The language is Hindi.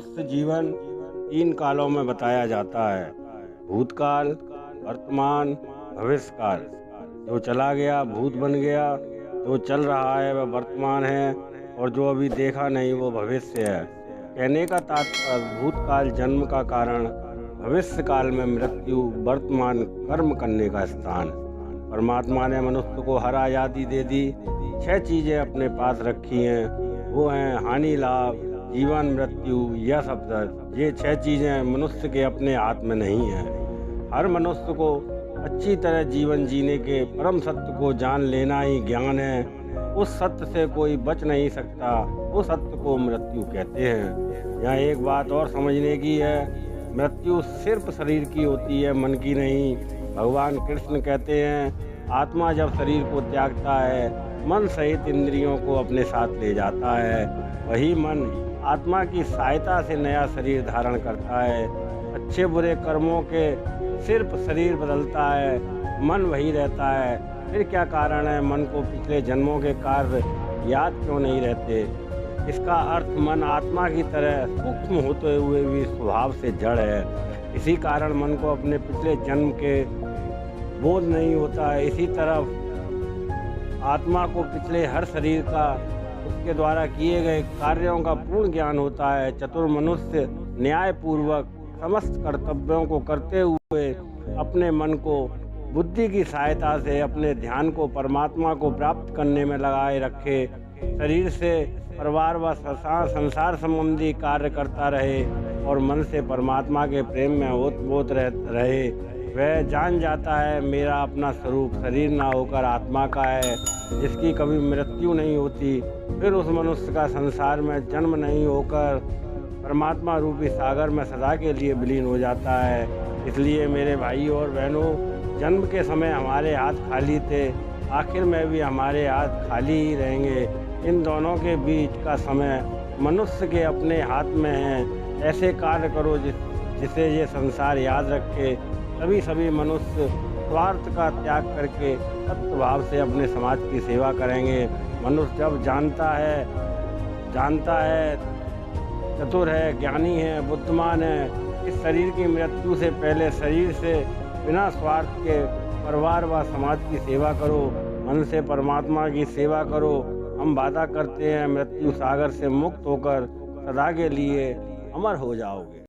मनुष्य जीवन 3 कालों में बताया जाता है। भूतकाल, वर्तमान, भविष्यकाल। जो चला गया भूत बन गया, जो चल रहा है वह वर्तमान है और जो अभी देखा नहीं वो भविष्य है। कहने का तात्पर्य भूतकाल जन्म का कारण, भविष्य काल में मृत्यु, वर्तमान कर्म करने का स्थान। परमात्मा ने मनुष्य को हर आज़ादी दे दी। 6 चीज़ें अपने पास रखी हैं, वो हैं हानि, लाभ, जीवन, मृत्यु, यश, अवसर। ये 6 चीज़ें मनुष्य के अपने हाथ में नहीं हैं। हर मनुष्य को अच्छी तरह जीवन जीने के परम सत्य को जान लेना ही ज्ञान है। उस सत्य से कोई बच नहीं सकता, उस सत्य को मृत्यु कहते हैं। यहाँ एक बात और समझने की है, मृत्यु सिर्फ शरीर की होती है, मन की नहीं। भगवान कृष्ण कहते हैं, आत्मा जब शरीर को त्यागता है, मन सहित इंद्रियों को अपने साथ ले जाता है। वही मन आत्मा की सहायता से नया शरीर धारण करता है। अच्छे बुरे कर्मों के सिर्फ शरीर बदलता है, मन वही रहता है। फिर क्या कारण है मन को पिछले जन्मों के कार्य याद क्यों नहीं रहते? इसका अर्थ मन आत्मा की तरह सूक्ष्म होते हुए भी स्वभाव से जड़ है। इसी कारण मन को अपने पिछले जन्म के बोध नहीं होता है। इसी तरह आत्मा को पिछले हर शरीर का, उसके द्वारा किए गए कार्यों का पूर्ण ज्ञान होता है। चतुर मनुष्य न्यायपूर्वक समस्त कर्तव्यों को करते हुए अपने मन को बुद्धि की सहायता से अपने ध्यान को परमात्मा को प्राप्त करने में लगाए रखे। शरीर से परिवार व संसार संबंधी कार्य करता रहे और मन से परमात्मा के प्रेम में ओत-प्रोत रहे। वह जान जाता है मेरा अपना स्वरूप शरीर ना होकर आत्मा का है, जिसकी कभी मृत्यु नहीं होती। फिर उस मनुष्य का संसार में जन्म नहीं होकर परमात्मा रूपी सागर में सदा के लिए विलीन हो जाता है। इसलिए मेरे भाइयों और बहनों, जन्म के समय हमारे हाथ खाली थे, आखिर में भी हमारे हाथ खाली ही रहेंगे। इन दोनों के बीच का समय मनुष्य के अपने हाथ में है। ऐसे कार्य करो जिसे ये संसार याद रखे। सभी मनुष्य स्वार्थ का त्याग करके सत्य भाव से अपने समाज की सेवा करेंगे। मनुष्य जब जानता है, चतुर है, ज्ञानी है, बुद्धिमान है, इस शरीर की मृत्यु से पहले शरीर से बिना स्वार्थ के परिवार व समाज की सेवा करो, मन से परमात्मा की सेवा करो। हम वादा करते हैं मृत्यु सागर से मुक्त होकर सदा के लिए अमर हो जाओगे।